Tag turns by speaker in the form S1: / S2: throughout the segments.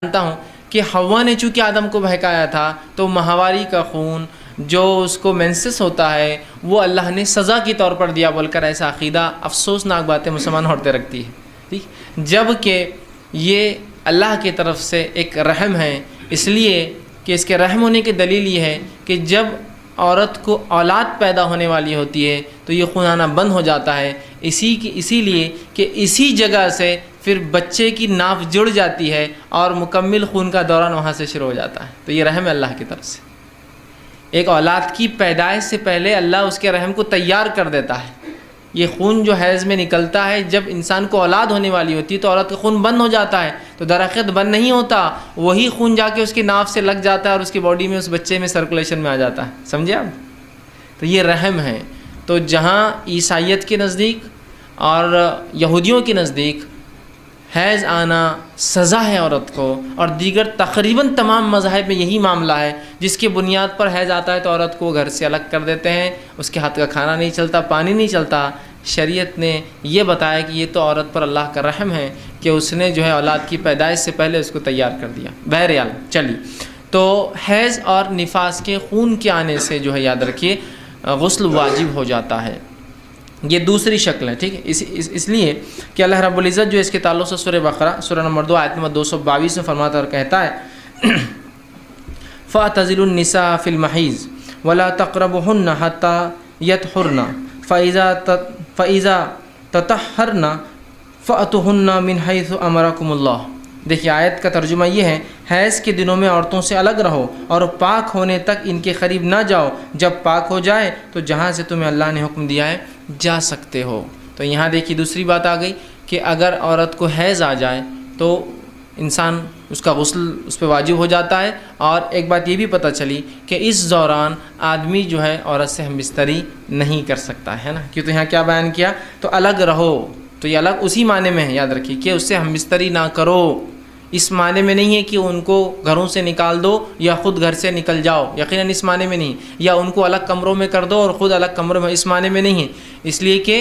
S1: جانتا ہوں کہ حوا نے چونکہ آدم کو بہکایا تھا تو ماہواری کا خون جو اس کو مینسس ہوتا ہے وہ اللہ نے سزا کے طور پر دیا بول کر ایسا عقیدہ افسوسناک باتیں مسلمان عورتیں رکھتی ہے، ٹھیک، جب کہ یہ اللہ کی طرف سے ایک رحم ہے، اس لیے کہ اس کے رحم ہونے کی دلیل یہ ہے کہ جب عورت کو اولاد پیدا ہونے والی ہوتی ہے تو یہ خون آنا بند ہو جاتا ہے، اسی لیے کہ اسی جگہ سے پھر بچے کی ناف جڑ جاتی ہے اور مکمل خون کا دوران وہاں سے شروع ہو جاتا ہے۔ تو یہ رحم ہے اللہ کی طرف سے، ایک اولاد کی پیدائش سے پہلے اللہ اس کے رحم کو تیار کر دیتا ہے۔ یہ خون جو حیض میں نکلتا ہے جب انسان کو اولاد ہونے والی ہوتی ہے تو عورت کا خون بند ہو جاتا ہے، تو درخت بند نہیں ہوتا، وہی خون جا کے اس کی ناف سے لگ جاتا ہے اور اس کی باڈی میں اس بچے میں سرکولیشن میں آ جاتا ہے، سمجھے آپ؟ تو یہ رحم ہے۔ تو جہاں عیسائیت کے نزدیک اور یہودیوں کے نزدیک حیض آنا سزا ہے عورت کو، اور دیگر تقریباً تمام مذاہب میں یہی معاملہ ہے، جس کی بنیاد پر حیض آتا ہے تو عورت کو گھر سے الگ کر دیتے ہیں، اس کے ہاتھ کا کھانا نہیں چلتا، پانی نہیں چلتا۔ شریعت نے یہ بتایا کہ یہ تو عورت پر اللہ کا رحم ہے کہ اس نے جو ہے اولاد کی پیدائش سے پہلے اس کو تیار کر دیا۔ بہرحال چلیے، تو حیض اور نفاس کے خون کے آنے سے جو ہے یاد رکھیے غسل واجب ہو جاتا ہے، یہ دوسری شکل ہے، ٹھیک ہے۔ اس لیے کہ اللہ رب العزت جو اس کے تعلق سے سورہ بقرہ سورہ نمبر 2 آیت نمبر 222 میں فرماتا اور کہتا ہے فَاعْتَزِلُوا النِّسَاءَ فِي الْمَحِيضِ وَلَا تَقْرَبُوهُنَّ حَتَّى يَطْهُرْنَ فَإِذَا تَطَهَّرْنَ فَأْتُوهُنَّ مِنْ حَيْثُ أَمَرَكُمُ اللَّهُ۔ دیکھیے آیت کا ترجمہ یہ ہے، حیض کے دنوں میں عورتوں سے الگ رہو اور پاک ہونے تک ان کے قریب نہ جاؤ، جب پاک ہو جائے تو جہاں سے تمہیں اللہ نے حکم دیا ہے جا سکتے ہو۔ تو یہاں دیکھیے دوسری بات آ گئی کہ اگر عورت کو حیض آ جائے تو انسان اس کا غسل اس پہ واجب ہو جاتا ہے، اور ایک بات یہ بھی پتہ چلی کہ اس دوران آدمی جو ہے عورت سے ہم بستری نہیں کر سکتا ہے نا، کیوں؟ تو یہاں کیا بیان کیا؟ تو الگ رہو، تو یہ الگ اسی معنی میں ہے، یاد رکھیے کہ اس سے ہم بستری نہ کرو، اس معنی میں نہیں ہے کہ ان کو گھروں سے نکال دو یا خود گھر سے نکل جاؤ، یقیناً اس معنی میں نہیں، یا ان کو الگ کمروں میں کر دو اور خود الگ کمروں میں، اس معنی میں نہیں ہے۔ اس لیے کہ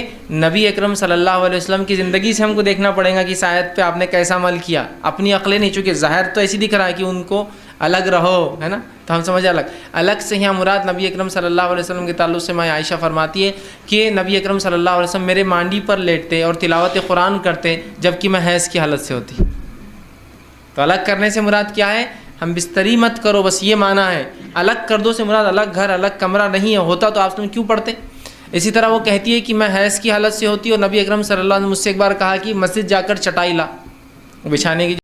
S1: نبی اکرم صلی اللہ علیہ وسلم کی زندگی سے ہم کو دیکھنا پڑے گا کہ اس آیت پہ آپ نے کیسا عمل کیا، اپنی عقلیں نہیں، چونکہ ظاہر تو ایسی دکھ رہا ہے کہ ان کو الگ رہو، ہے نا، تو ہم سمجھے الگ سے یہاں مراد نبی اکرم صلی اللہ علیہ وسلم کے تعلق سے ماں عائشہ فرماتی ہے کہ نبی اکرم صلی اللہ علیہ وسلم میرے مانڈی پر لیٹتے اور تلاوت قرآن کرتے جبکہ میں حیض کی حالت سے ہوتی۔ تو الگ کرنے سے مراد کیا ہے؟ ہم بستری مت کرو، بس یہ معنی ہے۔ الگ کر دو سے مراد الگ گھر الگ کمرہ نہیں ہے، ہوتا تو آپ کیوں پڑھتے؟ اسی طرح وہ کہتی ہے کہ میں حیض کی حالت سے ہوتی اور نبی اکرم صلی اللہ علیہ وسلم مجھ سے ایک بار کہا کہ مسجد جا کر چٹائی لا بچھانے کی